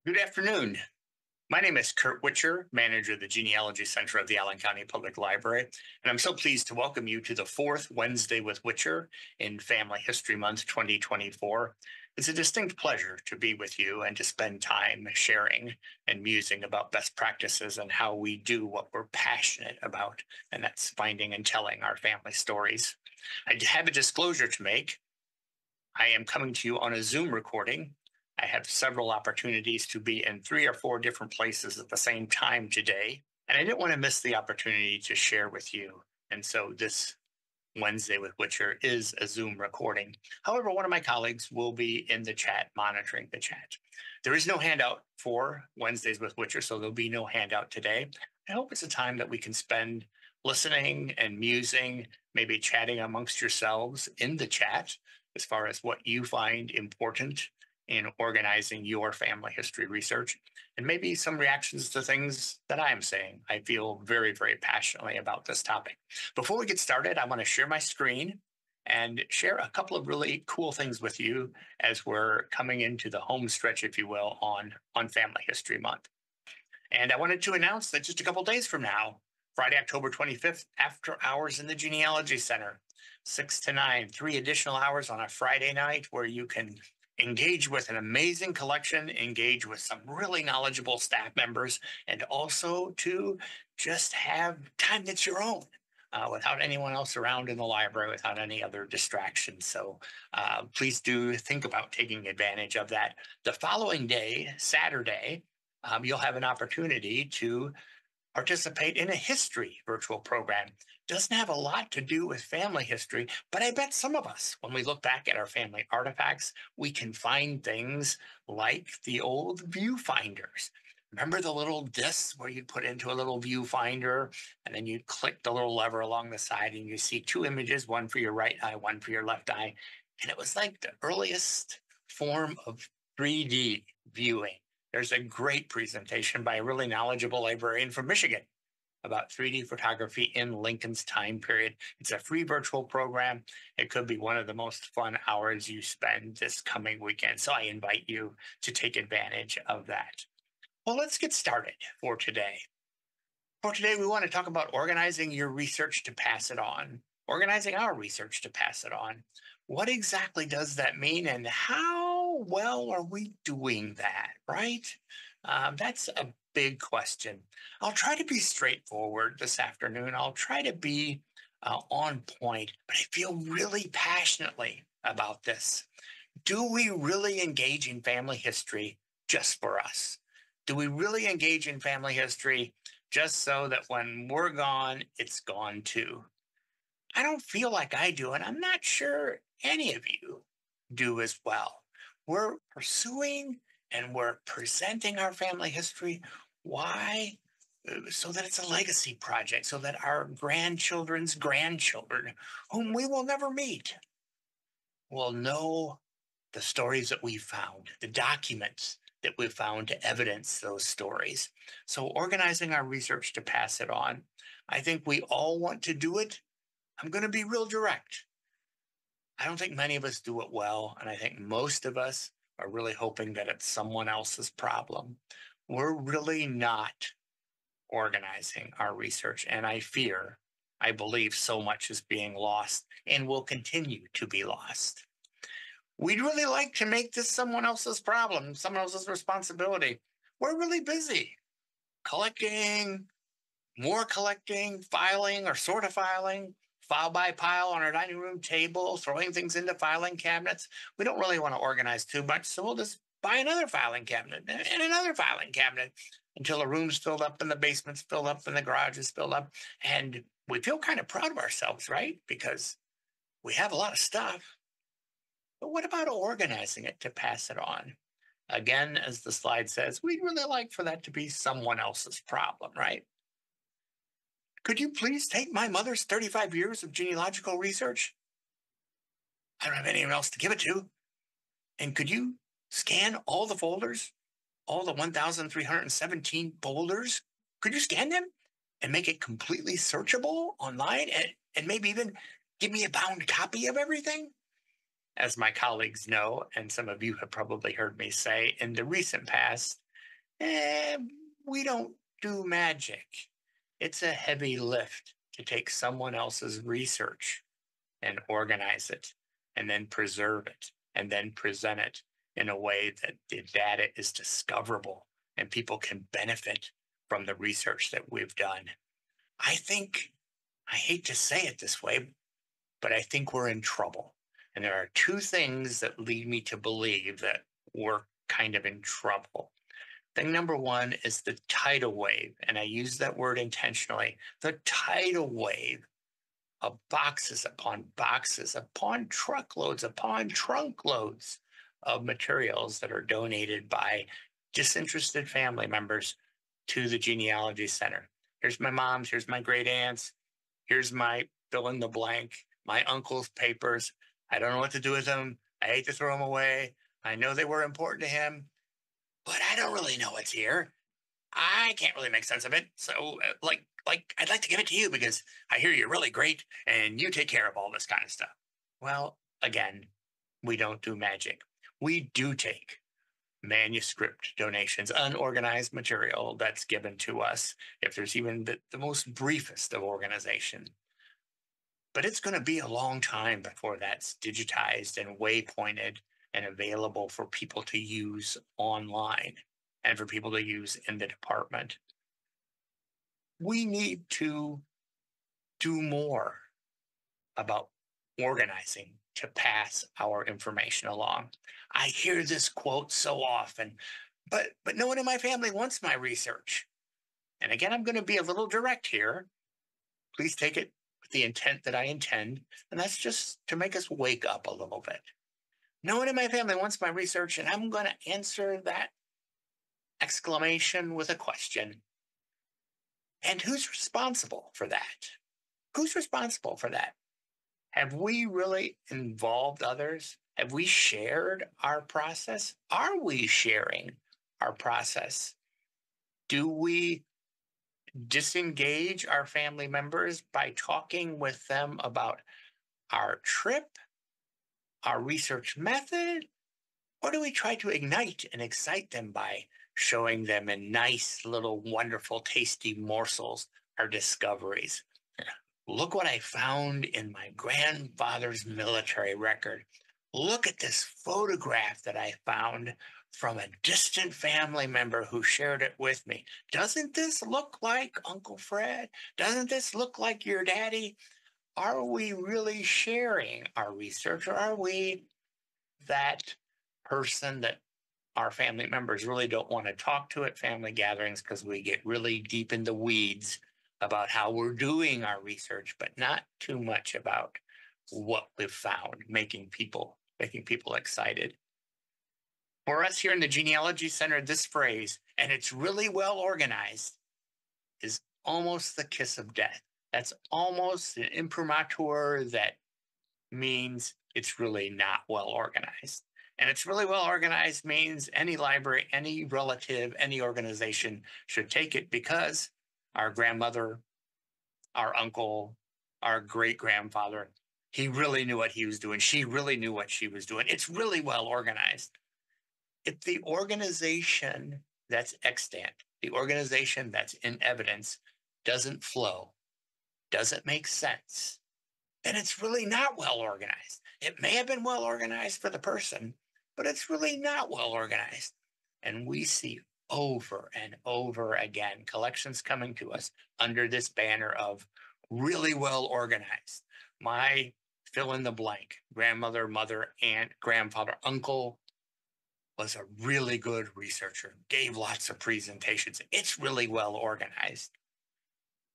Good afternoon. My name is Curt Witcher, manager of the Genealogy Center of the Allen County Public Library, and I'm so pleased to welcome you to the fourth Wednesday with Witcher in Family History Month 2024. It's a distinct pleasure to be with you and to spend time sharing and musing about best practices and how we do what we're passionate about, and that's finding and telling our family stories. I have a disclosure to make. I am coming to you on a Zoom recording. I have several opportunities to be in three or four different places at the same time today, and I didn't want to miss the opportunity to share with you. And so this Wednesday with Witcher is a Zoom recording. However, one of my colleagues will be in the chat monitoring the chat. There is no handout for Wednesdays with Witcher, so there'll be no handout today. I hope it's a time that we can spend listening and musing, maybe chatting amongst yourselves in the chat as far as what you find important in organizing your family history research, and maybe some reactions to things that I'm saying. I feel very, very passionately about this topic. Before we get started, I want to share my screen and share a couple of really cool things with you as we're coming into the home stretch, if you will, on Family History Month. And I wanted to announce that just a couple days from now, Friday, October 25th, after hours in the Genealogy Center, 6 to 9, 3 additional hours on a Friday night where you can engage with an amazing collection, engage with some really knowledgeable staff members, and also to just have time that's your own. Without anyone else around in the library, without any other distractions. So please do think about taking advantage of that. The following day, Saturday, you'll have an opportunity to participate in a history virtual program. Doesn't have a lot to do with family history, but I bet some of us, when we look back at our family artifacts, we can find things like the old viewfinders. Remember the little discs where you'd put into a little viewfinder and then you'd click the little lever along the side and you see two images, one for your right eye, one for your left eye. And it was like the earliest form of 3D viewing. There's a great presentation by a really knowledgeable librarian from Michigan about 3D photography in Lincoln's time period. It's a free virtual program. It could be one of the most fun hours you spend this coming weekend. So I invite you to take advantage of that. Well, let's get started for today. For today, we want to talk about organizing your research to pass it on, organizing our research to pass it on. What exactly does that mean, and how well are we doing that, right? That's a big question. I'll try to be straightforward this afternoon. I'll try to be on point, but I feel really passionately about this. Do we really engage in family history just for us? Do we really engage in family history just so that when we're gone, it's gone too? I don't feel like I do, and I'm not sure any of you do as well. We're pursuing and we're presenting our family history. Why? So that it's a legacy project, so that our grandchildren's grandchildren, whom we will never meet, will know the stories that we found, the documents that we found to evidence those stories. So, organizing our research to pass it on, I think we all want to do it. I'm going to be real direct. I don't think many of us do it well. And I think most of us are really hoping that it's someone else's problem. We're really not organizing our research. And I believe so much is being lost and will continue to be lost. We'd really like to make this someone else's problem, someone else's responsibility. We're really busy collecting, more collecting, filing or sort of filing, file by pile on our dining room table, throwing things into filing cabinets. We don't really want to organize too much, so we'll just buy another filing cabinet and another filing cabinet until the room's filled up and the basement's filled up and the garage is filled up. And we feel kind of proud of ourselves, right? Because we have a lot of stuff. But what about organizing it to pass it on? Again, as the slide says, we'd really like for that to be someone else's problem, right? Could you please take my mother's 35 years of genealogical research? I don't have anyone else to give it to. And could you scan all the folders, all the 1,317 folders? Could you scan them and make it completely searchable online and maybe even give me a bound copy of everything? As my colleagues know, and some of you have probably heard me say, in the recent past, Eh, we don't do magic. It's a heavy lift to take someone else's research and organize it and then preserve it and then present it in a way that the data is discoverable and people can benefit from the research that we've done. I think, I hate to say it this way, but I think we're in trouble. And there are two things that lead me to believe that we're kind of in trouble. Thing number one is the tidal wave, and I use that word intentionally. The tidal wave of boxes upon truckloads upon trunkloads of materials that are donated by disinterested family members to the genealogy center. Here's my mom's, here's my great aunts, here's my fill in the blank, my uncle's papers. I don't know what to do with them. I hate to throw them away. I know they were important to him, but I don't really know what's here. I can't really make sense of it. So, I'd like to give it to you because I hear you're really great and you take care of all this kind of stuff. Well, again, we don't do magic. We do take manuscript donations, unorganized material that's given to us, if there's even the most briefest of organization. But it's going to be a long time before that's digitized and waypointed and available for people to use online and for people to use in the department. We need to do more about organizing to pass our information along. I hear this quote so often, but no one in my family wants my research. And again, I'm going to be a little direct here. Please take it with the intent that I intend, and that's just to make us wake up a little bit. No one in my family wants my research, and I'm going to answer that exclamation with a question. And who's responsible for that? Who's responsible for that? Have we really involved others? Have we shared our process? Are we sharing our process? Do we disengage our family members by talking with them about our trip, our research method? Or do we try to ignite and excite them by showing them in nice little wonderful tasty morsels our discoveries? Look what I found in my grandfather's military record. Look at this photograph that I found from a distant family member who shared it with me. Doesn't this look like Uncle Fred? Doesn't this look like your daddy? Are we really sharing our research, or are we that person that our family members really don't want to talk to at family gatherings because we get really deep in the weeds about how we're doing our research, but not too much about what we've found, making people excited. For us here in the Genealogy Center, this phrase, and it's really well organized, is almost the kiss of death. That's almost an imprimatur that means it's really not well organized. And it's really well organized means any library, any relative, any organization should take it because our grandmother, our uncle, our great grandfather, he really knew what he was doing. She really knew what she was doing. It's really well organized. If the organization that's extant, the organization that's in evidence, doesn't flow, doesn't make sense, then it's really not well organized. It may have been well organized for the person, but it's really not well organized. And we see over and over again collections coming to us under this banner of really well organized. My fill in the blank, grandmother, mother, aunt, grandfather, uncle was a really good researcher, gave lots of presentations. It's really well organized.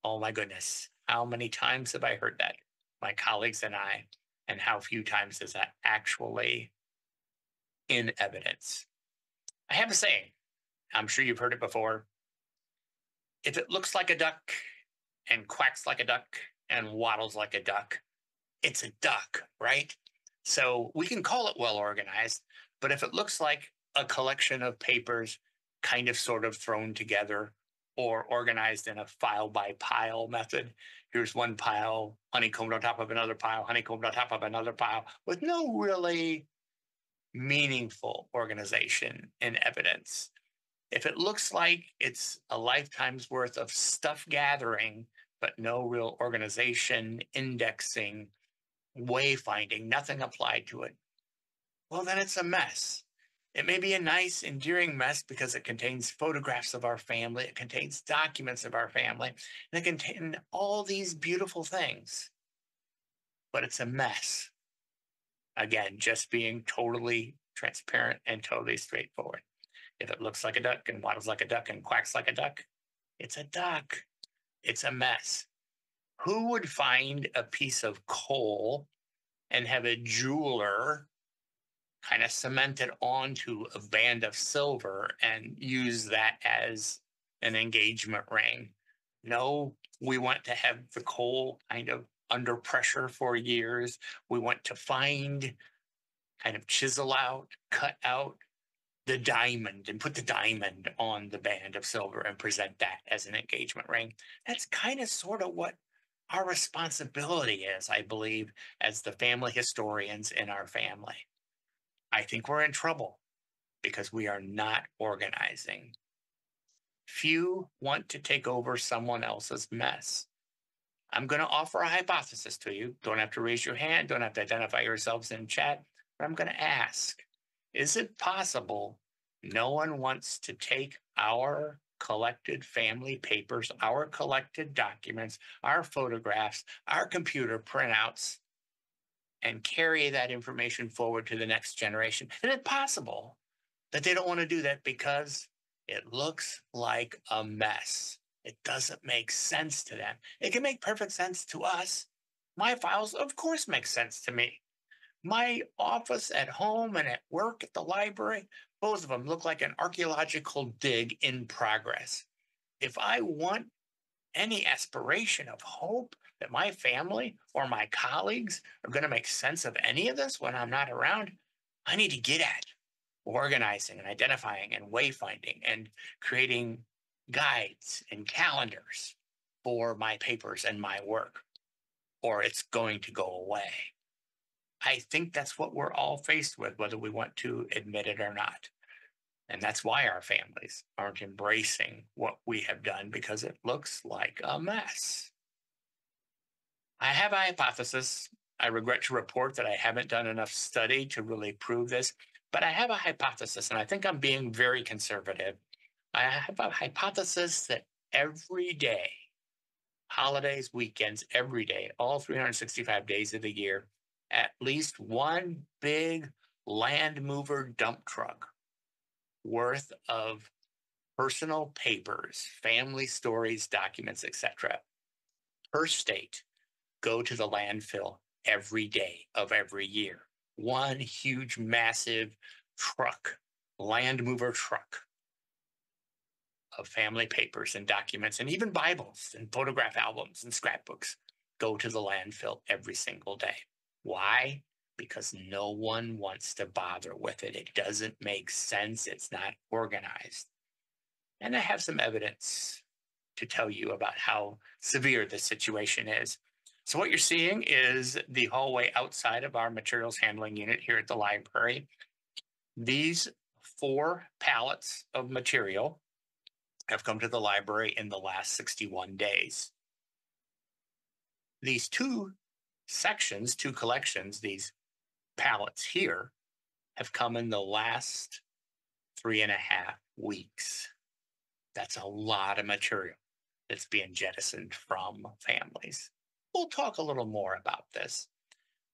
Oh my goodness. How many times have I heard that? My colleagues and I, and how few times is that actually in evidence? I have a saying, I'm sure you've heard it before. If it looks like a duck and quacks like a duck and waddles like a duck, it's a duck, right? So we can call it well organized, but if it looks like a collection of papers kind of sort of thrown together or organized in a file by pile method, here's one pile honeycombed on top of another pile, honeycombed on top of another pile, with no really meaningful organization in evidence, If it looks like it's a lifetime's worth of stuff gathering, but no real organization, indexing, wayfinding, nothing applied to it, well, then it's a mess. It may be a nice, endearing mess because it contains photographs of our family, it contains documents of our family, and it contains all these beautiful things, but it's a mess. Again, just being totally transparent and totally straightforward. If it looks like a duck and waddles like a duck and quacks like a duck, it's a duck. It's a mess. Who would find a piece of coal and have a jeweler kind of cement it onto a band of silver and use that as an engagement ring? No, we want to have the coal kind of under pressure for years. We want to find, kind of chisel out, cut out the diamond and put the diamond on the band of silver and present that as an engagement ring. That's kind of sort of what our responsibility is, I believe, as the family historians in our family. I think we're in trouble because we are not organizing. Few want to take over someone else's mess. I'm going to offer a hypothesis to you. Don't have to raise your hand, don't have to identify yourselves in chat, but I'm going to ask, is it possible no one wants to take our collected family papers, our collected documents, our photographs, our computer printouts, and carry that information forward to the next generation? Is it possible that they don't want to do that because it looks like a mess? It doesn't make sense to them. It can make perfect sense to us. My files, of course, make sense to me. My office at home and at work at the library, both of them look like an archaeological dig in progress. If I want any aspiration of hope that my family or my colleagues are going to make sense of any of this when I'm not around, I need to get at organizing and identifying and wayfinding and creating guides and calendars for my papers and my work, or it's going to go away. I think that's what we're all faced with, whether we want to admit it or not. And that's why our families aren't embracing what we have done, because it looks like a mess. I have a hypothesis. I regret to report that I haven't done enough study to really prove this, but I have a hypothesis, and I think I'm being very conservative. I have a hypothesis that every day, holidays, weekends, every day, all 365 days of the year, at least one big land mover dump truck worth of personal papers, family stories, documents, etc., per state go to the landfill every day of every year. One huge, massive truck, land mover truck of family papers and documents, and even Bibles and photograph albums and scrapbooks go to the landfill every single day. Why? Because no one wants to bother with it. It doesn't make sense. It's not organized. And I have some evidence to tell you about how severe this situation is. So what you're seeing is the hallway outside of our materials handling unit here at the library. These 4 pallets of material have come to the library in the last 61 days. These 2 sections, 2 collections, these pallets here, have come in the last 3.5 weeks. That's a lot of material that's being jettisoned from families. We'll talk a little more about this.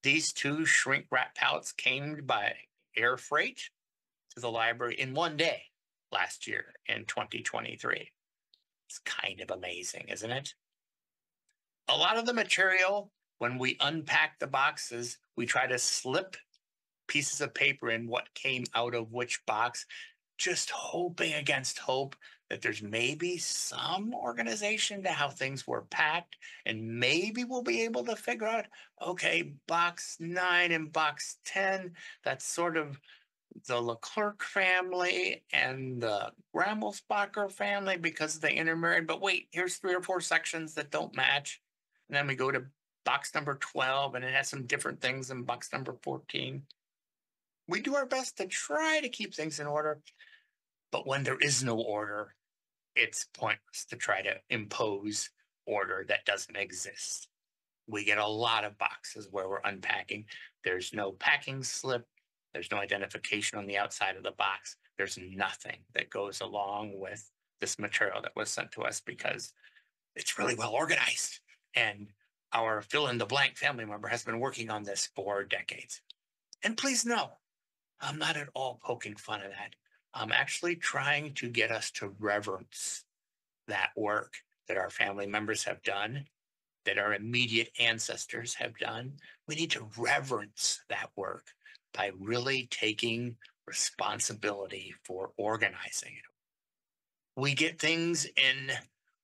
These 2 shrink wrap pallets came by air freight to the library in one day last year in 2023. It's kind of amazing, isn't it? A lot of the material, when we unpack the boxes, we try to slip pieces of paper in what came out of which box, just hoping against hope that there's maybe some organization to how things were packed, and maybe we'll be able to figure out, okay, box 9 and box 10, that's sort of the Leclerc family and the Rammelsbacher family because they intermarried. But wait, here's 3 or 4 sections that don't match. And then we go to box number 12, and it has some different things than box number 14. We do our best to try to keep things in order, But when there is no order, it's pointless to try to impose order that doesn't exist. We get a lot of boxes where we're unpacking. There's no packing slip. There's no identification on the outside of the box. There's nothing that goes along with this material that was sent to us because it's really well organized. And our fill in the blank family member has been working on this for decades. And please know, I'm not at all poking fun of that. I'm actually trying to get us to reverence that work that our family members have done, that our immediate ancestors have done. We need to reverence that work by really taking responsibility for organizing it. We get things in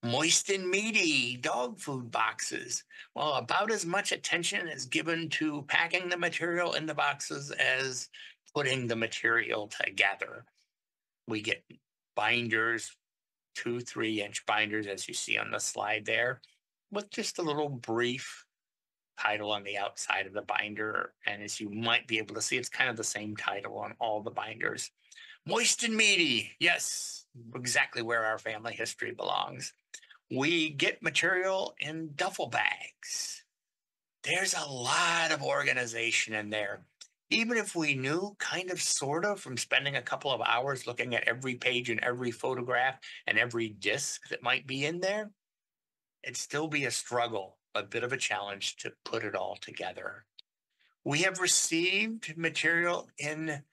moist and meaty dog food boxes. Well, about as much attention is given to packing the material in the boxes as putting the material together. We get binders, 2-3 inch binders, as you see on the slide there, with just a little brief title on the outside of the binder. And as you might be able to see, it's kind of the same title on all the binders. Moist and meaty, yes, exactly where our family history belongs. We get material in duffel bags. There's a lot of organization in there. Even if we knew kind of sort of from spending a couple of hours looking at every page and every photograph and every disc that might be in there, it'd still be a struggle, a bit of a challenge to put it all together. We have received material in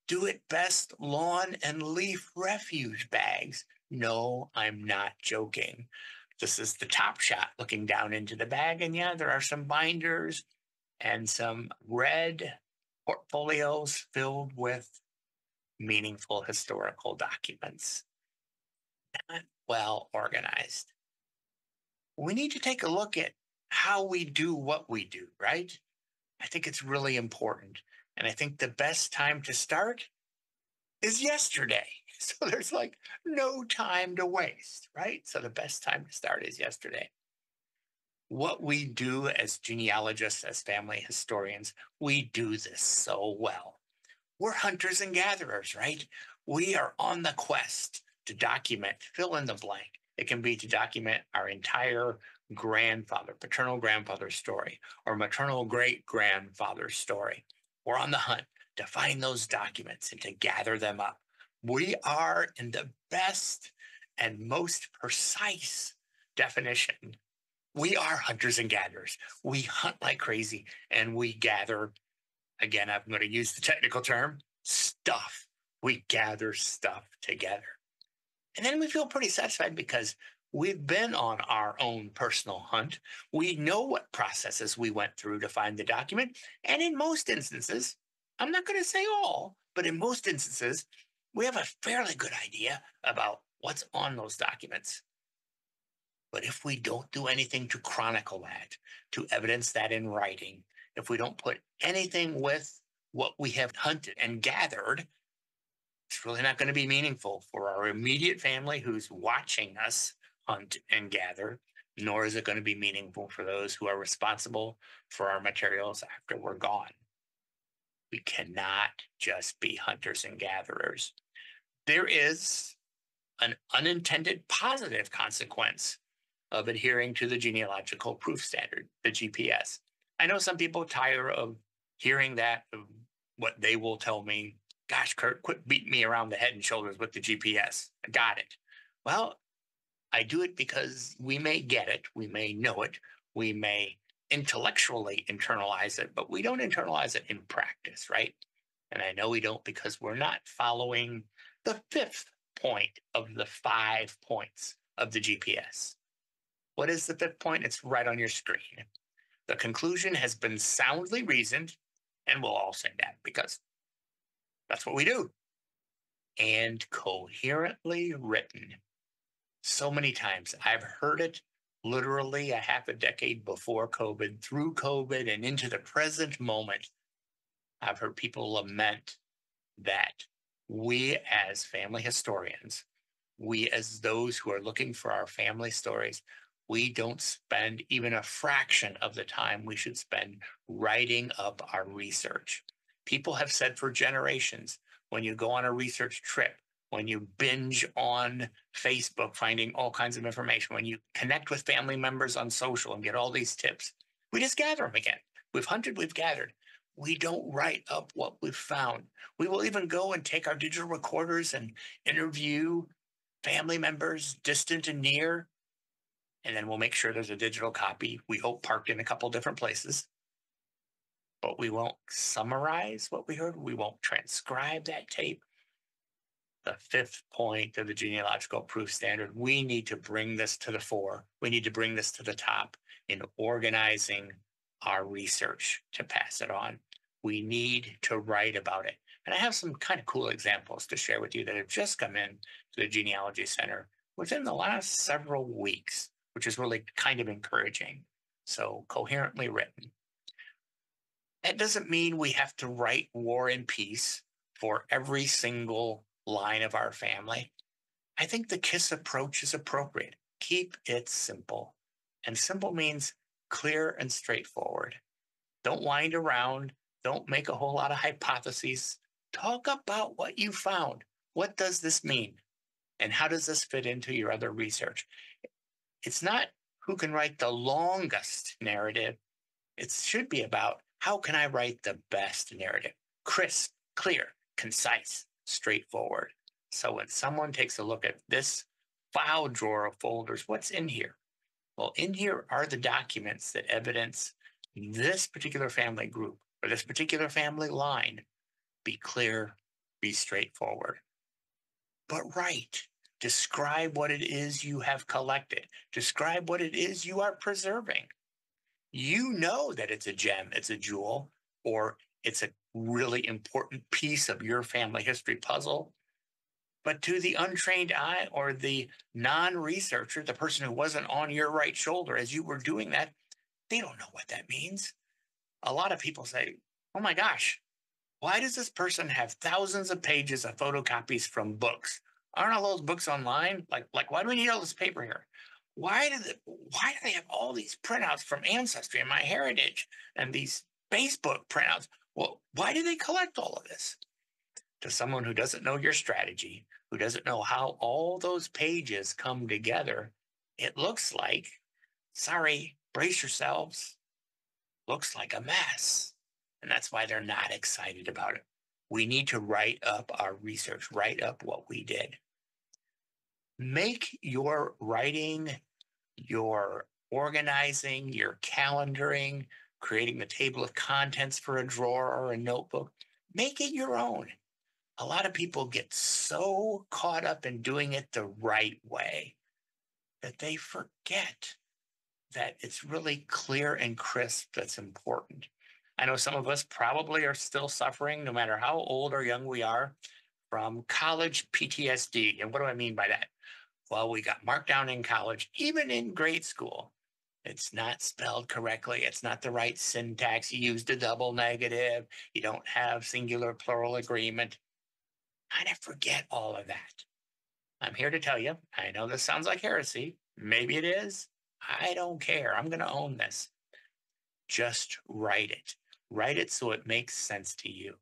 Do It Best lawn and leaf refuse bags. No, I'm not joking. This is the top shot looking down into the bag. And yeah, there are some binders and some red portfolios filled with meaningful historical documents. Not well organized. We need to take a look at how we do what we do, right? I think it's really important. And I think the best time to start is yesterday. So there's like no time to waste, right? So the best time to start is yesterday. What we do as genealogists, as family historians, we do this so well. We're hunters and gatherers, right? We are on the quest to document, fill in the blank. It can be to document our entire grandfather, paternal grandfather's story, or maternal great grandfather's story. We're on the hunt to find those documents and to gather them up. We are, in the best and most precise definition, we are hunters and gatherers. We hunt like crazy and we gather, again, I'm going to use the technical term, stuff. We gather stuff together. And then we feel pretty satisfied because we've been on our own personal hunt. We know what processes we went through to find the document. And in most instances, I'm not going to say all, but in most instances, we have a fairly good idea about what's on those documents. But if we don't do anything to chronicle that, to evidence that in writing, if we don't put anything with what we have hunted and gathered, it's really not going to be meaningful for our immediate family who's watching us hunt and gather, nor is it going to be meaningful for those who are responsible for our materials after we're gone. We cannot just be hunters and gatherers. There is an unintended positive consequence of adhering to the genealogical proof standard, the GPS. I know some people tire of hearing that, of what they will tell me. Gosh, Curt, quit beating me around the head and shoulders with the GPS. I got it. Well, I do it because we may get it, we may know it, we may intellectually internalize it, but we don't internalize it in practice, right? And I know we don't because we're not following the fifth point of the 5 points of the GPS. What is the fifth point? It's right on your screen. The conclusion has been soundly reasoned, and we'll all say that because that's what we do. And coherently written. So many times I've heard it literally a half a decade before COVID, through COVID, and into the present moment. I've heard people lament that we as family historians, we as those who are looking for our family stories, we don't spend even a fraction of the time we should spend writing up our research. People have said for generations, when you go on a research trip, when you binge on Facebook, finding all kinds of information, when you connect with family members on social and get all these tips, we just gather them again. We've hunted, we've gathered. We don't write up what we've found. We will even go and take our digital recorders and interview family members, distant and near, and then we'll make sure there's a digital copy, we hope parked in a couple different places. But we won't summarize what we heard. We won't transcribe that tape. The fifth point of the genealogical proof standard, we need to bring this to the fore. We need to bring this to the top in organizing our research to pass it on. We need to write about it. And I have some kind of cool examples to share with you that have just come in to the Genealogy Center within the last several weeks, which is really kind of encouraging. So coherently written. That doesn't mean we have to write War and Peace for every single line of our family. I think the KISS approach is appropriate. Keep it simple. And simple means clear and straightforward. Don't wind around. Don't make a whole lot of hypotheses. Talk about what you found. What does this mean? And how does this fit into your other research? It's not who can write the longest narrative. It should be about how can I write the best narrative? Crisp, clear, concise, straightforward. So when someone takes a look at this file drawer of folders, what's in here? Well, in here are the documents that evidence this particular family group or this particular family line. Be clear, be straightforward. But write. Describe what it is you have collected. Describe what it is you are preserving. You know that it's a gem, it's a jewel, or it's a really important piece of your family history puzzle. But to the untrained eye or the non-researcher, the person who wasn't on your right shoulder as you were doing that, they don't know what that means. A lot of people say, oh my gosh, why does this person have thousands of pages of photocopies from books? Aren't all those books online? Like why do we need all this paper here? Why do they have all these printouts from Ancestry and MyHeritage and these Facebook printouts? Well, why do they collect all of this? To someone who doesn't know your strategy, who doesn't know how all those pages come together, it looks like, sorry, brace yourselves, looks like a mess. And that's why they're not excited about it. We need to write up our research, write up what we did. Make your writing, your organizing, your calendaring, creating the table of contents for a drawer or a notebook, make it your own. A lot of people get so caught up in doing it the right way that they forget that it's really clear and crisp that's important. I know some of us probably are still suffering, no matter how old or young we are, from college PTSD. And what do I mean by that? Well, we got marked down in college, even in grade school. It's not spelled correctly. It's not the right syntax. You used a double negative. You don't have singular plural agreement. Kind of forget all of that. I'm here to tell you, I know this sounds like heresy. Maybe it is. I don't care. I'm going to own this. Just write it. Write it so it makes sense to you.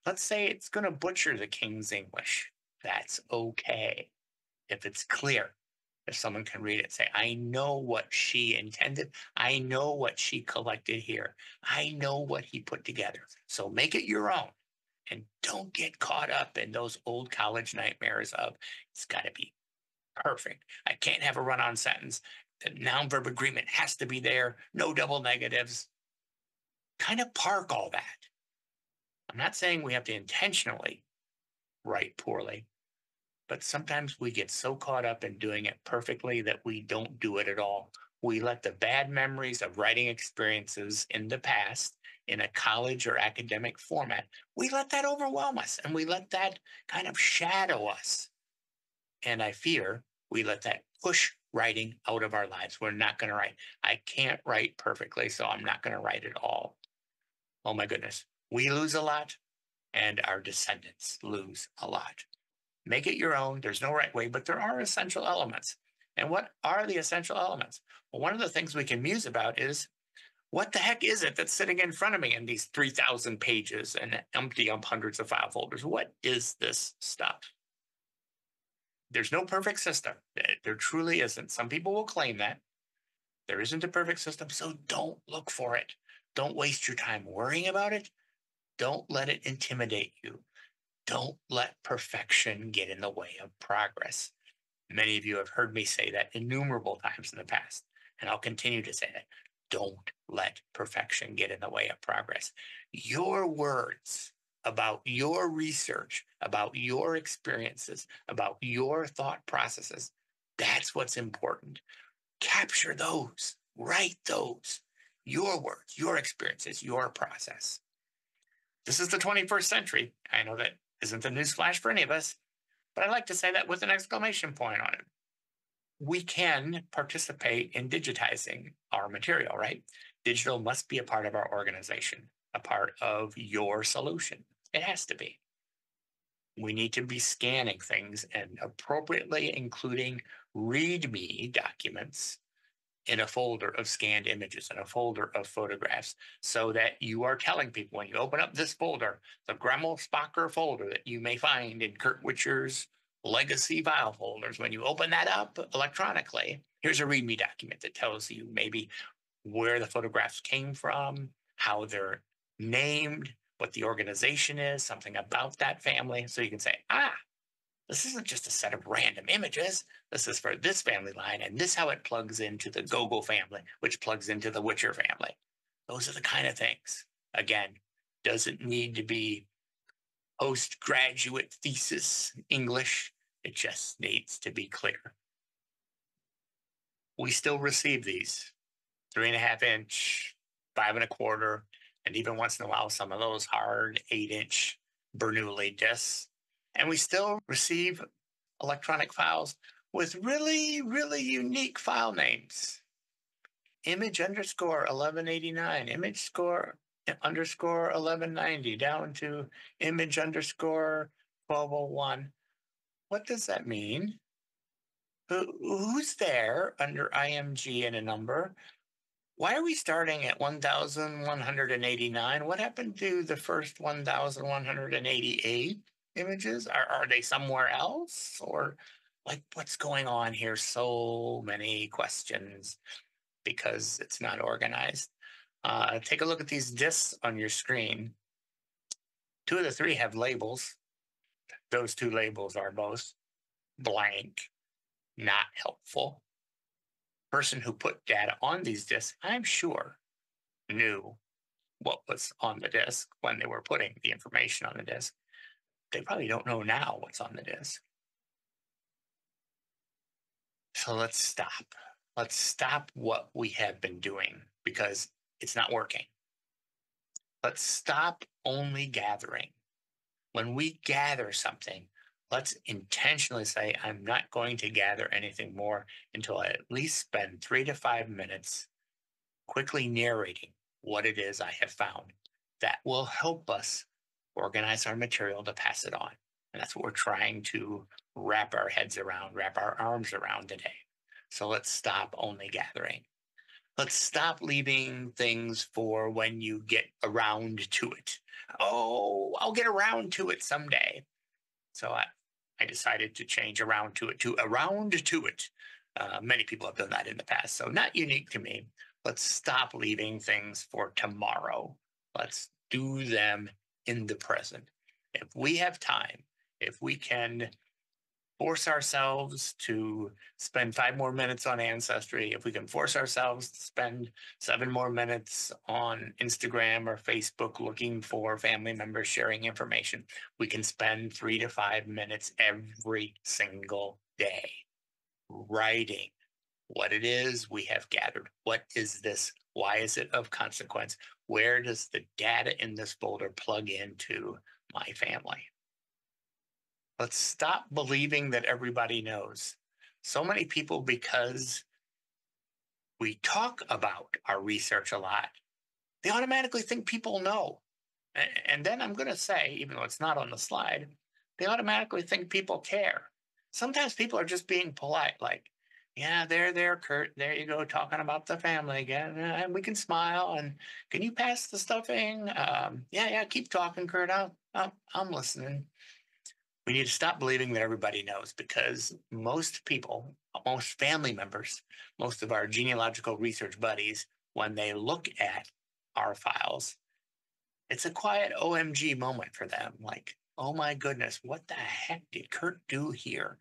Let's say it's going to butcher the King's English. That's okay. If it's clear, if someone can read it, say, I know what she intended. I know what she collected here. I know what he put together. So make it your own. And don't get caught up in those old college nightmares of it's got to be perfect. I can't have a run-on sentence. The noun-verb agreement has to be there. No double negatives. Kind of park all that. I'm not saying we have to intentionally write poorly, but sometimes we get so caught up in doing it perfectly that we don't do it at all. We let the bad memories of writing experiences in the past in a college or academic format, we let that overwhelm us and we let that kind of shadow us. And I fear we let that push writing out of our lives. We're not going to write. I can't write perfectly, so I'm not going to write at all. Oh my goodness. We lose a lot and our descendants lose a lot. Make it your own. There's no right way, but there are essential elements. And what are the essential elements? Well, one of the things we can muse about is what the heck is it that's sitting in front of me in these 3,000 pages and empty hundreds of file folders? What is this stuff? There's no perfect system. There truly isn't. Some people will claim that. There isn't a perfect system, so don't look for it. Don't waste your time worrying about it. Don't let it intimidate you. Don't let perfection get in the way of progress. Many of you have heard me say that innumerable times in the past, and I'll continue to say that. Don't let perfection get in the way of progress. Your words about your research, about your experiences, about your thought processes, that's what's important. Capture those, write those, your words, your experiences, your process. This is the 21st century. I know that isn't a newsflash for any of us, but I like to say that with an exclamation point on it. We can participate in digitizing our material, right? Digital must be a part of our organization, a part of your solution. It has to be. We need to be scanning things and appropriately including README documents in a folder of scanned images, in a folder of photographs, so that you are telling people when you open up this folder, the Gremmel Spocker folder that you may find in Curt Witcher's legacy file folders, when you open that up electronically, here's a README document that tells you maybe where the photographs came from, how they're named, what the organization is, something about that family. So you can say, this isn't just a set of random images. This is for this family line, and this how it plugs into the Gogol family, which plugs into the Witcher family. Those are the kind of things. Again, doesn't need to be postgraduate thesis English. It just needs to be clear. We still receive these 3.5-inch, 5.25, and even once in a while, some of those hard 8-inch Bernoulli discs. And we still receive electronic files with really, really unique file names. Image underscore 1189, image score underscore 1190, down to image underscore 1201. What does that mean? Who's there under IMG and a number? Why are we starting at 1,189? What happened to the first 1,188 images? Are they somewhere else? Or like, what's going on here? So many questions because it's not organized. Take a look at these discs on your screen. 2 of the 3 have labels. Those 2 labels are both blank, not helpful. Person who put data on these discs, I'm sure, knew what was on the disk when they were putting the information on the disk. They probably don't know now what's on the disk. So let's stop. Let's stop what we have been doing because it's not working. Let's stop only gathering. When we gather something, let's intentionally say, I'm not going to gather anything more until I at least spend 3 to 5 minutes quickly narrating what it is I have found. That will help us organize our material to pass it on. And that's what we're trying to wrap our heads around, wrap our arms around today. So let's stop only gathering. Let's stop leaving things for when you get around to it. Oh, I'll get around to it someday. So I decided to change around to it to around to it. Many people have done that in the past, so not unique to me. Let's stop leaving things for tomorrow. Let's do them in the present. If we have time, if we can force ourselves to spend 5 more minutes on Ancestry, if we can force ourselves to spend 7 more minutes on Instagram or Facebook looking for family members sharing information, we can spend 3 to 5 minutes every single day writing what it is we have gathered. What is this? Why is it of consequence? Where does the data in this folder plug into my family? Let's stop believing that everybody knows. So many people, because we talk about our research a lot, they automatically think people know. And then I'm going to say, even though it's not on the slide, they automatically think people care. Sometimes people are just being polite, like, yeah, there, Curt. There you go, talking about the family again. And we can smile. And can you pass the stuffing? Yeah, keep talking, Curt. I'm listening. We need to stop believing that everybody knows because most people, most family members, most of our genealogical research buddies, when they look at our files, it's a quiet OMG moment for them. Like, oh my goodness, what the heck did Curt do here?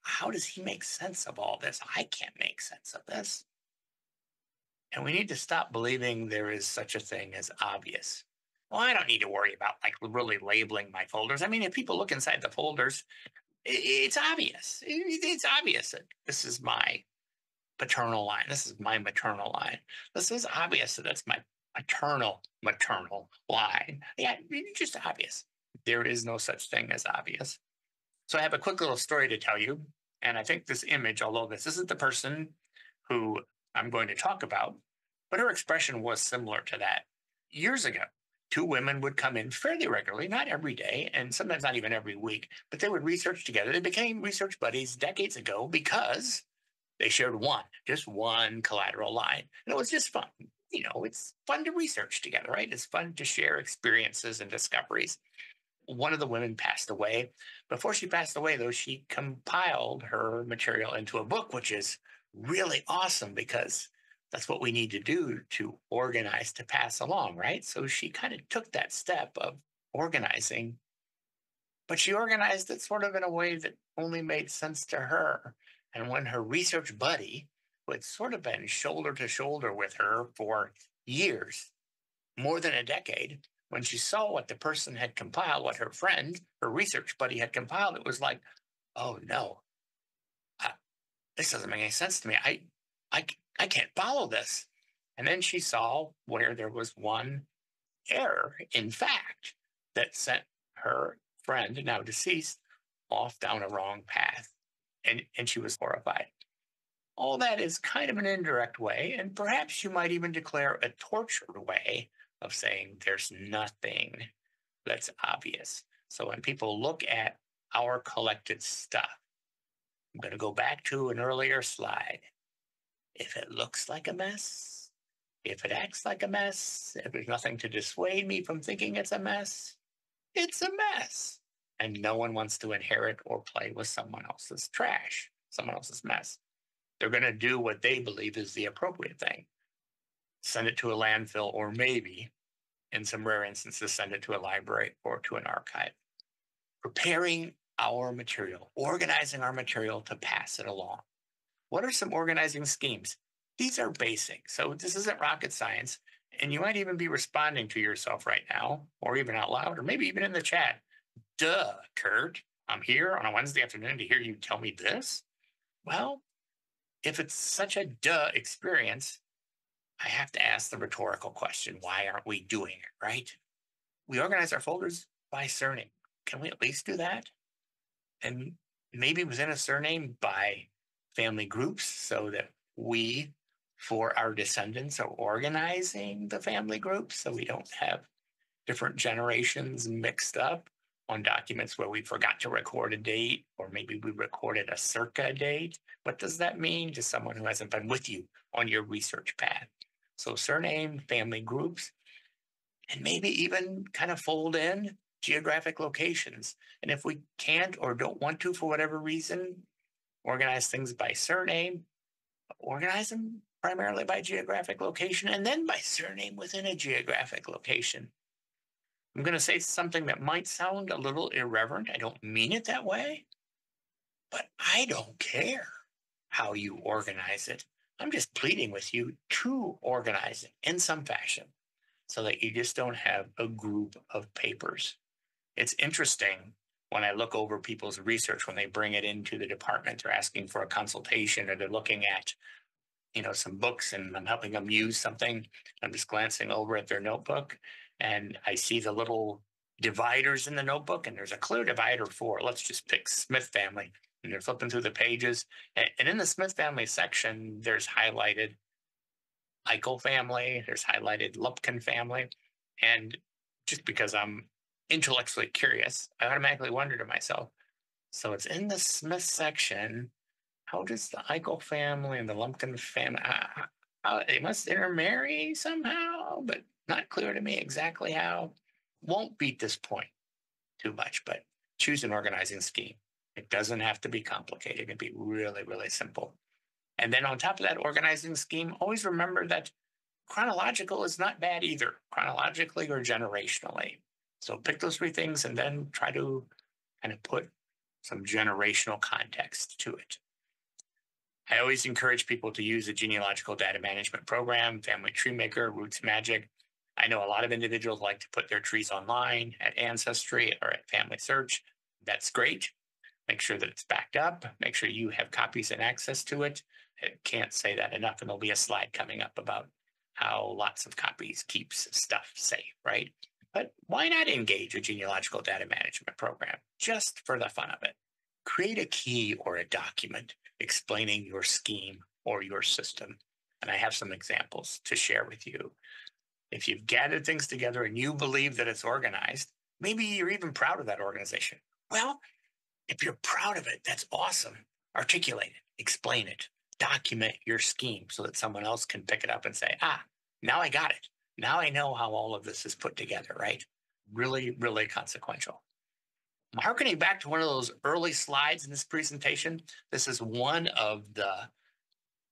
How does he make sense of all this? I can't make sense of this. And we need to stop believing there is such a thing as obvious. Well, I don't need to worry about like really labeling my folders. I mean, if people look inside the folders, it's obvious. It's obvious that this is my paternal line. This is my maternal line. This is obvious that that's my maternal line. Yeah, it's just obvious. There is no such thing as obvious. So I have a quick little story to tell you. And I think this image, although this isn't the person who I'm going to talk about, but her expression was similar to that. Years ago, two women would come in fairly regularly, not every day, and sometimes not even every week, but they would research together. They became research buddies decades ago because they shared just one collateral line. And it was just fun. It's fun to research together, right? It's fun to share experiences and discoveries. One of the women passed away. Before she passed away, though, she compiled her material into a book, which is really awesome because that's what we need to do to organize to pass along, right? So she kind of took that step of organizing, but she organized it sort of in a way that only made sense to her. And when her research buddy, who had sort of been shoulder to shoulder with her for years, more than a decade, when she saw what the person had compiled, what her friend, her research buddy had compiled, it was like, oh no, this doesn't make any sense to me. I can't follow this. And then she saw where there was one error, in fact, that sent her friend, now deceased, off down a wrong path. And she was horrified. All that is kind of an indirect way, and perhaps you might even declare a tortured way of saying there's nothing that's obvious. So when people look at our collected stuff, I'm going to go back to an earlier slide. If it looks like a mess, if it acts like a mess, if there's nothing to dissuade me from thinking it's a mess, it's a mess. And no one wants to inherit or play with someone else's trash, someone else's mess. They're going to do what they believe is the appropriate thing. Send it to a landfill, or maybe, in some rare instances, send it to a library or to an archive. Preparing our material, organizing our material to pass it along. What are some organizing schemes? These are basic, so this isn't rocket science, and you might even be responding to yourself right now, or even out loud, or maybe even in the chat. Duh, Curt, I'm here on a Wednesday afternoon to hear you tell me this? Well, if it's such a duh experience, I have to ask the rhetorical question, why aren't we doing it, right? We organize our folders by surname. Can we at least do that? And maybe within a surname by family groups so that we, for our descendants, are organizing the family groups so we don't have different generations mixed up on documents where we forgot to record a date, or maybe we recorded a circa date. What does that mean to someone who hasn't been with you on your research path? So surname, family groups, and maybe even kind of fold in geographic locations. And if we can't or don't want to, for whatever reason, organize things by surname, organize them primarily by geographic location, and then by surname within a geographic location. I'm going to say something that might sound a little irreverent. I don't mean it that way, but I don't care how you organize it. I'm just pleading with you to organize it in some fashion so that you just don't have a group of papers. It's interesting when I look over people's research, when they bring it into the department, they're asking for a consultation or they're looking at, some books and I'm helping them use something. I'm just glancing over at their notebook and I see the little dividers in the notebook and there's a clear divider for, let's just pick Smith family. And they're flipping through the pages. And in the Smith family section, there's highlighted Eichel family, there's highlighted Lupkin family. And just because I'm intellectually curious, I automatically wonder to myself, so it's in the Smith section. How does the Eichel family and the Lumpkin family, they must intermarry somehow, but not clear to me exactly how. Won't beat this point too much, but choose an organizing scheme. It doesn't have to be complicated. It can be really, really simple. And then on top of that organizing scheme, always remember that chronological is not bad either, chronologically or generationally. So pick those three things and then try to kind of put some generational context to it. I always encourage people to use a genealogical data management program, Family Tree Maker, Roots Magic. I know a lot of individuals like to put their trees online at Ancestry or at Family Search. That's great. Make sure that it's backed up. Make sure you have copies and access to it. I can't say that enough, and there'll be a slide coming up about how lots of copies keeps stuff safe, right? But why not engage a genealogical data management program just for the fun of it? Create a key or a document explaining your scheme or your system. And I have some examples to share with you. If you've gathered things together and you believe that it's organized, maybe you're even proud of that organization. Well, if you're proud of it, that's awesome. Articulate it, explain it, document your scheme so that someone else can pick it up and say, now I got it. Now I know how all of this is put together, right? Really, really consequential. Harkening back to one of those early slides in this presentation, this is one of the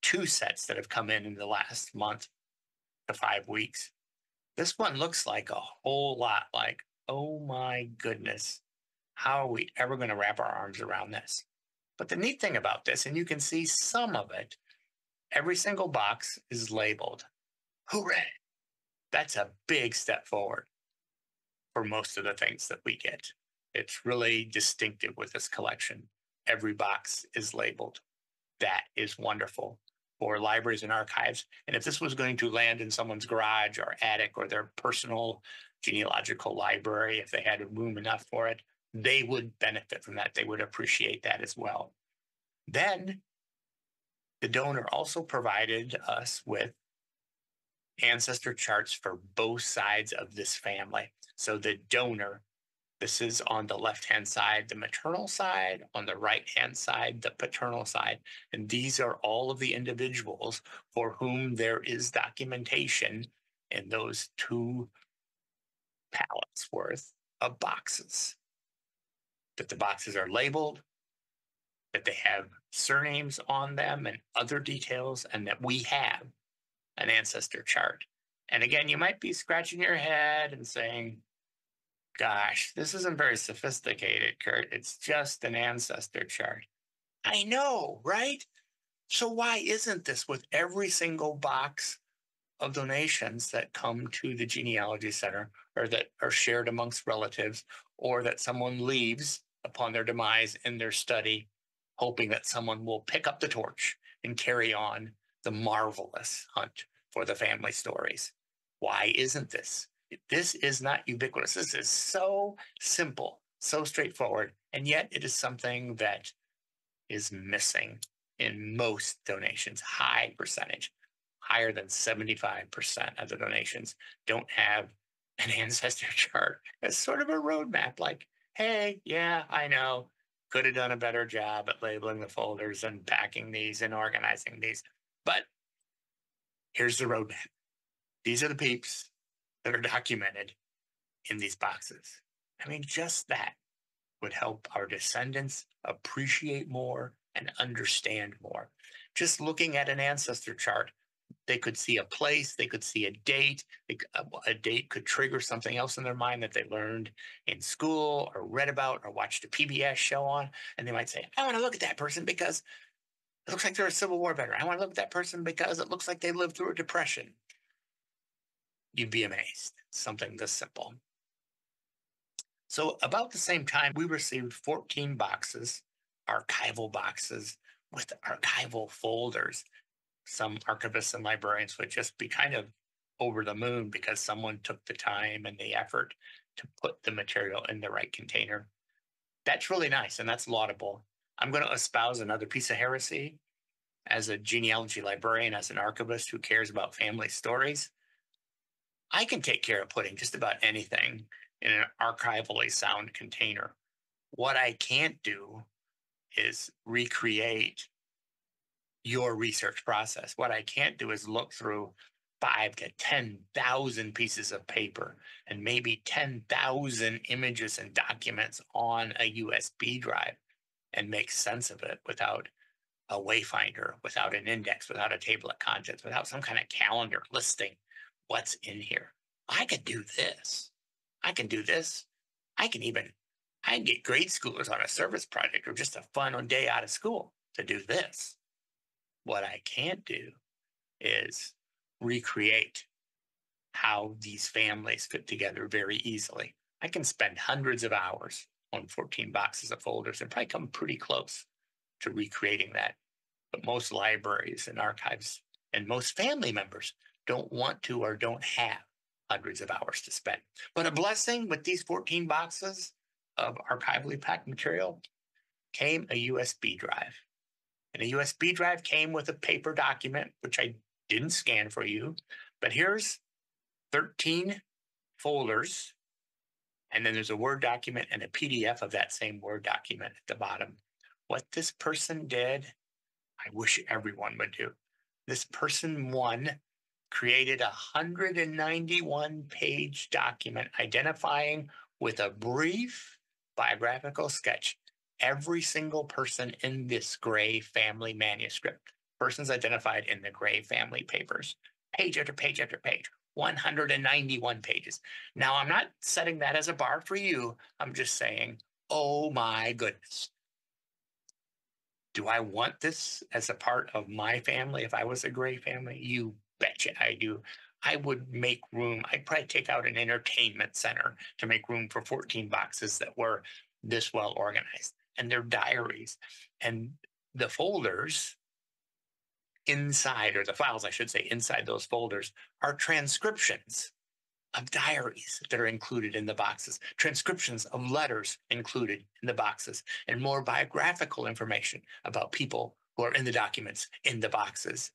two sets that have come in the last month to 5 weeks. This one looks like a whole lot like, oh my goodness, how are we ever going to wrap our arms around this? But the neat thing about this, and you can see some of it, every single box is labeled. Hooray! That's a big step forward for most of the things that we get. It's really distinctive with this collection. Every box is labeled. That is wonderful for libraries and archives. And if this was going to land in someone's garage or attic or their personal genealogical library, if they had room enough for it, they would benefit from that. They would appreciate that as well. Then the donor also provided us with ancestor charts for both sides of this family. So the donor, this is on the left-hand side, the maternal side, on the right-hand side, the paternal side. And these are all of the individuals for whom there is documentation in those 2 pallets worth of boxes. That the boxes are labeled, that they have surnames on them and other details, and that we have an ancestor chart. And again, you might be scratching your head and saying, gosh, this isn't very sophisticated, Curt. It's just an ancestor chart. I know, right? So why isn't this with every single box of donations that come to the Genealogy Center or that are shared amongst relatives or that someone leaves upon their demise in their study, hoping that someone will pick up the torch and carry on the marvelous hunt for the family stories? Why isn't this? This is not ubiquitous. This is so simple, so straightforward, and yet it is something that is missing in most donations. High percentage, higher than 75% of the donations don't have an ancestor chart as sort of a roadmap. Like, hey, yeah, I know, could have done a better job at labeling the folders and packing these and organizing these, but here's the roadmap. These are the peeps that are documented in these boxes. I mean, just that would help our descendants appreciate more and understand more. Just looking at an ancestor chart, they could see a place, they could see a date. A date could trigger something else in their mind that they learned in school or read about or watched a PBS show on. And they might say, I want to look at that person because it looks like they're a Civil War veteran. I want to look at that person because it looks like they lived through a depression. You'd be amazed. Something this simple. So about the same time, we received 14 boxes, archival boxes with archival folders. Some archivists and librarians would just be kind of over the moon because someone took the time and the effort to put the material in the right container. That's really nice and that's laudable. I'm going to espouse another piece of heresy as a genealogy librarian, as an archivist who cares about family stories. I can take care of putting just about anything in an archivally sound container. What I can't do is recreate your research process. What I can't do is look through 5 to 10,000 pieces of paper and maybe 10,000 images and documents on a USB drive and make sense of it without a wayfinder, without an index, without a table of contents, without some kind of calendar listing what's in here. I could do this. I can do this. I can even I can get grade schoolers on a service project or just a fun day out of school to do this. What I can't do is recreate how these families fit together very easily. I can spend hundreds of hours on 14 boxes of folders and probably come pretty close to recreating that. But most libraries and archives and most family members don't want to or don't have hundreds of hours to spend. But a blessing with these 14 boxes of archivally packed material came a USB drive. And a USB drive came with a paper document, which I didn't scan for you. But here's 13 folders. And then there's a Word document and a PDF of that same Word document at the bottom. What this person did, I wish everyone would do. This person, one, created a 191-page document identifying with a brief biographical sketch every single person in this Gray family manuscript. Persons identified in the Gray family papers, page after page after page, 191 pages. Now, I'm not setting that as a bar for you. I'm just saying, oh my goodness. Do I want this as a part of my family if I was a Gray family? You betcha I do. I would make room. I'd probably take out an entertainment center to make room for 14 boxes that were this well organized. And their diaries and the folders inside, or the files, I should say, inside those folders are transcriptions of diaries that are included in the boxes, transcriptions of letters included in the boxes, and more biographical information about people who are in the documents in the boxes.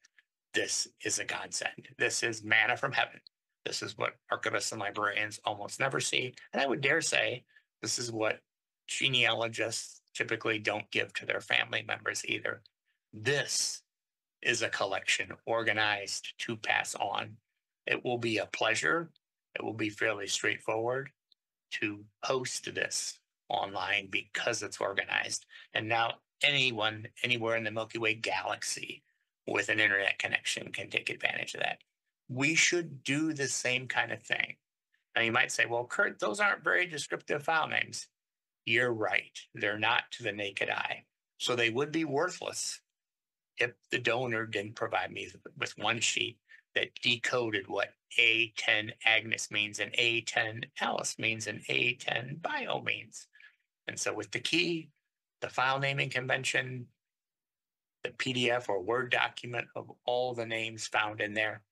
This is a godsend. This is manna from heaven. This is what archivists and librarians almost never see. And I would dare say this is what genealogists typically don't give to their family members either. This is a collection organized to pass on. It will be a pleasure. It will be fairly straightforward to post this online because it's organized. And now anyone, anywhere in the Milky Way galaxy with an internet connection can take advantage of that. We should do the same kind of thing. Now you might say, well, Curt, those aren't very descriptive file names. You're right. They're not to the naked eye. So they would be worthless if the donor didn't provide me with one sheet that decoded what A10 Agnes means and A10 Alice means and A10 Bio means. And so with the key, the file naming convention, the PDF or Word document of all the names found in there,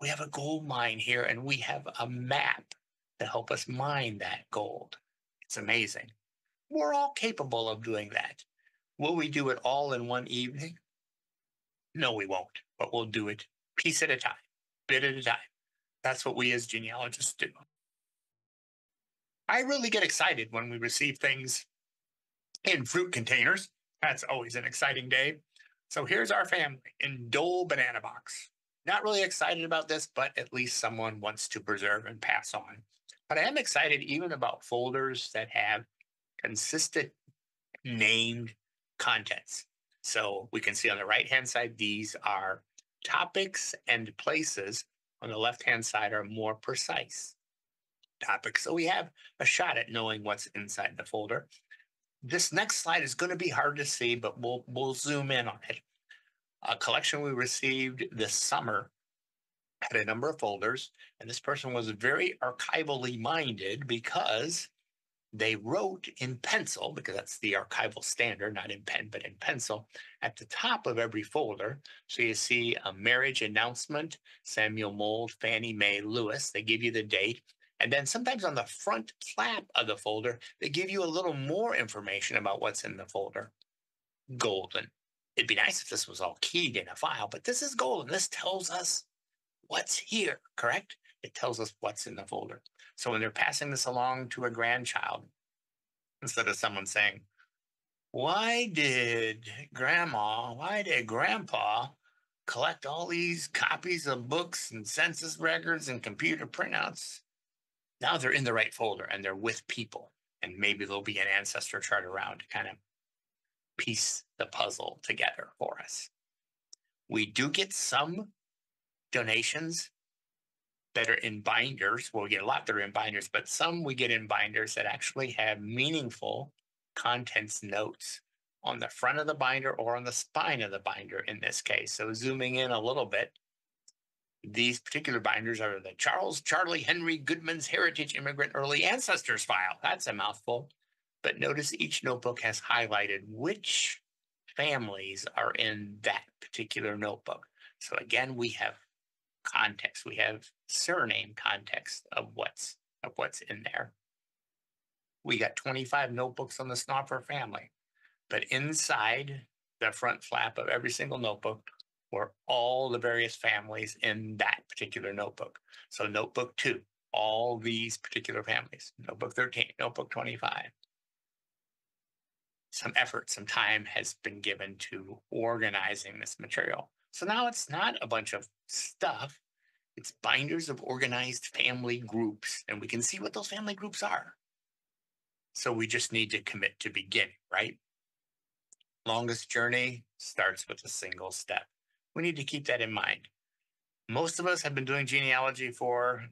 we have a gold mine here and we have a map to help us mine that gold. It's amazing. We're all capable of doing that. Will we do it all in one evening? No, we won't, but we'll do it piece at a time, bit at a time. That's what we as genealogists do. I really get excited when we receive things in fruit containers. That's always an exciting day. So here's our family in Dole banana box. Not really excited about this, but at least someone wants to preserve and pass on. But I am excited even about folders that have consistent named contents. So we can see on the right-hand side, these are topics, and places on the left-hand side are more precise topics. So we have a shot at knowing what's inside the folder. This next slide is going to be hard to see, but we'll zoom in on it. A collection we received this summer had a number of folders, and this person was very archivally minded because they wrote in pencil, because that's the archival standard, not in pen, but in pencil, at the top of every folder. So you see a marriage announcement, Samuel Mold, Fannie Mae Lewis. They give you the date. And then sometimes on the front flap of the folder, they give you a little more information about what's in the folder. Golden. It'd be nice if this was all keyed in a file, but this is golden. This tells us what's here, correct? It tells us what's in the folder. So when they're passing this along to a grandchild, instead of someone saying, why did grandpa collect all these copies of books and census records and computer printouts. Now they're in the right folder and they're with people. And maybe there'll be an ancestor chart around to kind of piece the puzzle together for us. We do get some donations that are in binders. Well, we get a lot that are in binders, but some we get in binders that actually have meaningful contents notes on the front of the binder or on the spine of the binder in this case. So zooming in a little bit, these particular binders are the Charles Charlie Henry Goodman's Heritage Immigrant Early Ancestors file. That's a mouthful. But notice each notebook has highlighted which families are in that particular notebook. So again, we have context. We have surname context of what's in there. We got 25 notebooks on the Snoffer family, but inside the front flap of every single notebook were all the various families in that particular notebook. So notebook 2, all these particular families. Notebook 13, notebook 25. Some effort, some time has been given to organizing this material. So now it's not a bunch of stuff. It's binders of organized family groups, and we can see what those family groups are. So we just need to commit to beginning, right? Longest journey starts with a single step. We need to keep that in mind. Most of us have been doing genealogy for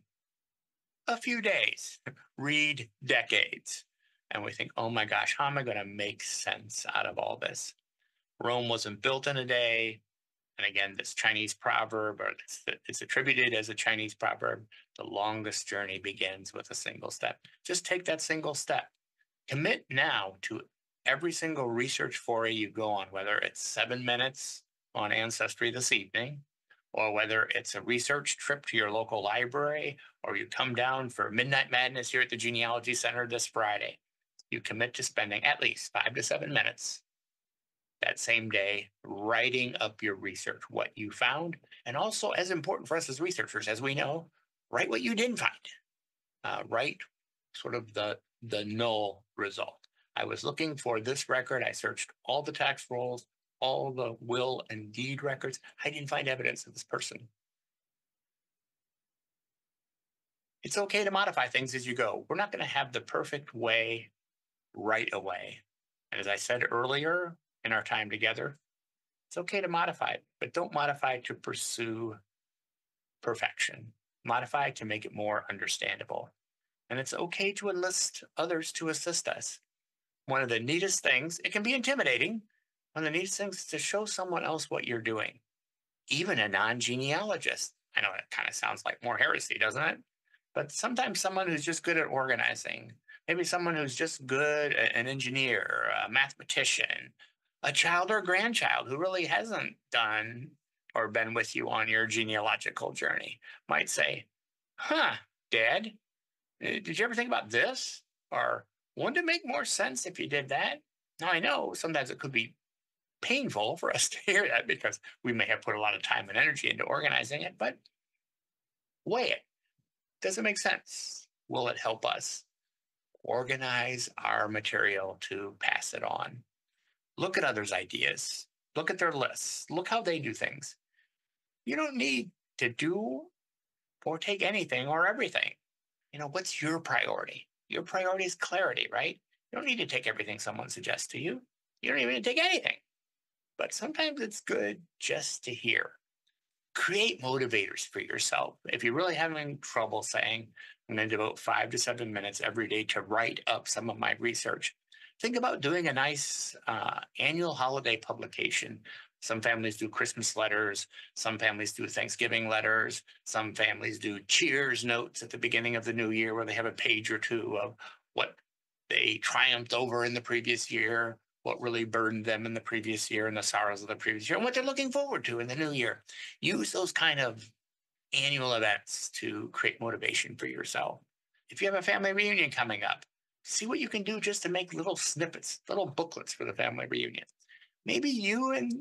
a few days, read decades. And we think, oh my gosh, how am I going to make sense out of all this? Rome wasn't built in a day. And again, this Chinese proverb, or it's attributed as a Chinese proverb, the longest journey begins with a single step. Just take that single step. Commit now to every single research foray you go on, whether it's 7 minutes on Ancestry this evening, or whether it's a research trip to your local library, or you come down for Midnight Madness here at the Genealogy Center this Friday. You commit to spending at least 5 to 7 minutes that same day writing up your research, what you found, and also as important for us as researchers, as we know, write what you didn't find. Write sort of the null result. I was looking for this record. I searched all the tax rolls, all the will and deed records. I didn't find evidence of this person. It's okay to modify things as you go. We're not going to have the perfect way right away. And as I said earlier in our time together, it's okay to modify it, but don't modify to pursue perfection. Modify to make it more understandable. And it's okay to enlist others to assist us. One of the neatest things, it can be intimidating, one of the neatest things is to show someone else what you're doing, even a non-genealogist. I know that kind of sounds like more heresy, doesn't it? But sometimes someone who's just good at organizing, maybe someone who's just good, an engineer, a mathematician, a child or grandchild who really hasn't done or been with you on your genealogical journey might say, Dad, did you ever think about this? Or wouldn't it make more sense if you did that? Now, I know sometimes it could be painful for us to hear that because we may have put a lot of time and energy into organizing it, but weigh it. Does it make sense? Will it help us organize our material to pass it on? Look at others' ideas. Look at their lists. Look how they do things. You don't need to do or take anything or everything. What's your priority? Your priority is clarity, right? You don't need to take everything someone suggests to you. You don't even need to take anything. But sometimes it's good just to hear. Create motivators for yourself. If you're really having trouble saying, I'm going to devote 5 to 7 minutes every day to write up some of my research, think about doing a nice annual holiday publication. Some families do Christmas letters. Some families do Thanksgiving letters. Some families do cheers notes at the beginning of the new year where they have a page or two of what they triumphed over in the previous year, what really burdened them in the previous year and the sorrows of the previous year, and what they're looking forward to in the new year. Use those kind of annual events to create motivation for yourself. If you have a family reunion coming up, see what you can do just to make little snippets, little booklets for the family reunion. Maybe you and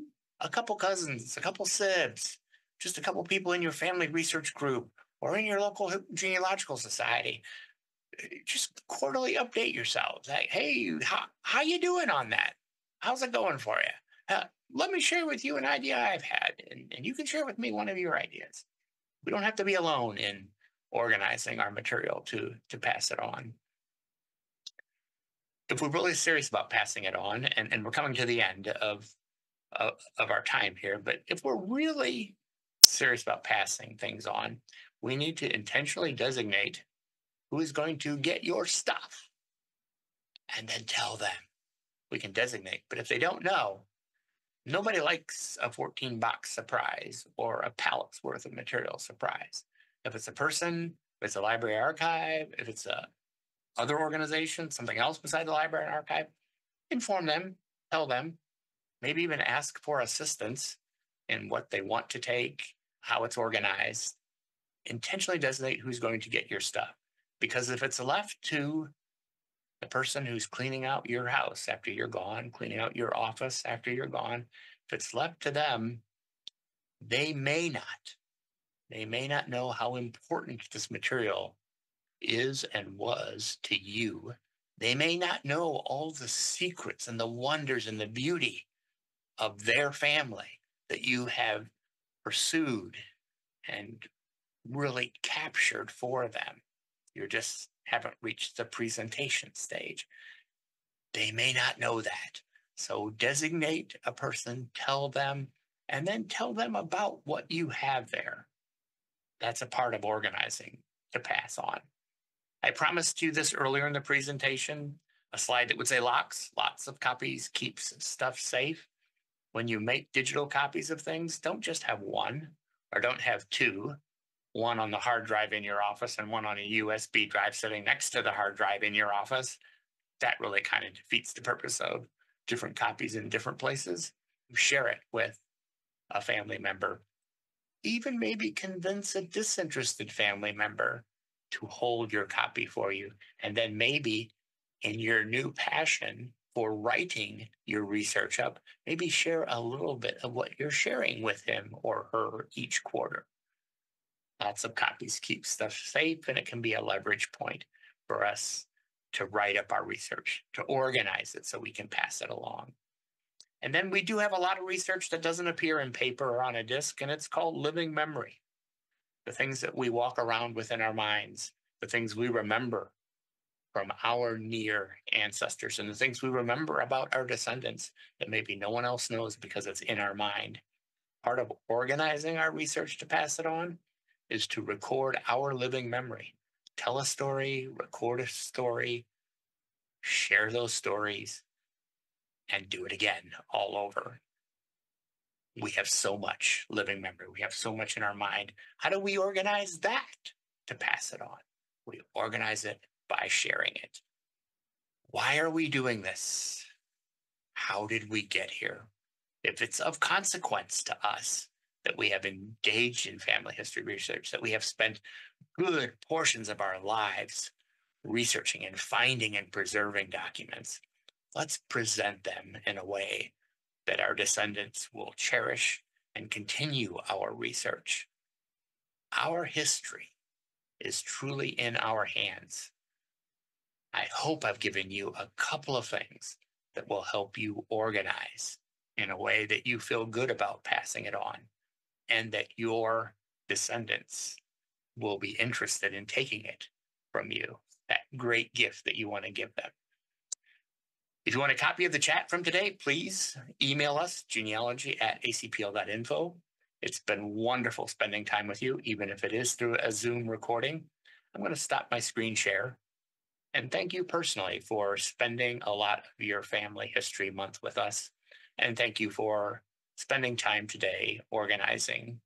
a couple cousins, a couple sibs, just a couple people in your family research group or in your local genealogical society, just quarterly update yourselves. Like, hey, how you doing on that? How's it going for you? let me share with you an idea I've had, and you can share with me one of your ideas. We don't have to be alone in organizing our material to pass it on. If we're really serious about passing it on, and we're coming to the end of our time here, but if we're really serious about passing things on, we need to intentionally designate who is going to get your stuff and then tell them. We can designate, but if they don't know, nobody likes a 14-box surprise or a pallet's worth of material surprise. If it's a person, if it's a library archive, if it's a other organization, something else beside the library and archive, inform them, tell them, maybe even ask for assistance in what they want to take, how it's organized. Intentionally designate who's going to get your stuff. Because if it's left to the person who's cleaning out your house after you're gone, cleaning out your office after you're gone, if it's left to them, they may not. They may not know how important this material is and was to you. They may not know all the secrets and the wonders and the beauty of their family that you have pursued and really captured for them. You just haven't reached the presentation stage. They may not know that. So designate a person, tell them, and then tell them about what you have there. That's a part of organizing to pass on. I promised you this earlier in the presentation, a slide that would say locks, lots of copies keeps stuff safe. When you make digital copies of things, don't just have one or don't have two, one on the hard drive in your office and one on a USB drive sitting next to the hard drive in your office. That really kind of defeats the purpose of different copies in different places. Share it with a family member. Even maybe convince a disinterested family member to hold your copy for you. And then maybe in your new passion for writing your research up, maybe share a little bit of what you're sharing with him or her each quarter. Lots of copies keep stuff safe, and it can be a leverage point for us to write up our research, to organize it so we can pass it along. And then we do have a lot of research that doesn't appear in paper or on a disk, and it's called living memory. The things that we walk around with in our minds, the things we remember from our near ancestors, and the things we remember about our descendants that maybe no one else knows because it's in our mind. Part of organizing our research to pass it on is to record our living memory. Tell a story, record a story, share those stories, and do it again all over. We have so much living memory. We have so much in our mind. How do we organize that to pass it on? We organize it by sharing it. Why are we doing this? How did we get here? If it's of consequence to us that we have engaged in family history research, that we have spent good portions of our lives researching and finding and preserving documents, let's present them in a way that our descendants will cherish and continue our research. Our history is truly in our hands. I hope I've given you a couple of things that will help you organize in a way that you feel good about passing it on, and that your descendants will be interested in taking it from you, that great gift that you want to give them. If you want a copy of the chat from today, please email us, genealogy@acpl.info. It's been wonderful spending time with you, even if it is through a Zoom recording. I'm going to stop my screen share and thank you personally for spending a lot of your Family History Month with us. And thank you for spending time today organizing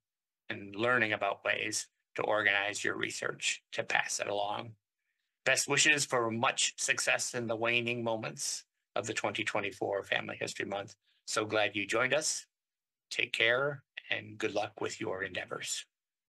and learning about ways to organize your research to pass it along. Best wishes for much success in the waning moments of the 2024 Family History Month. So glad you joined us. Take care and good luck with your endeavors.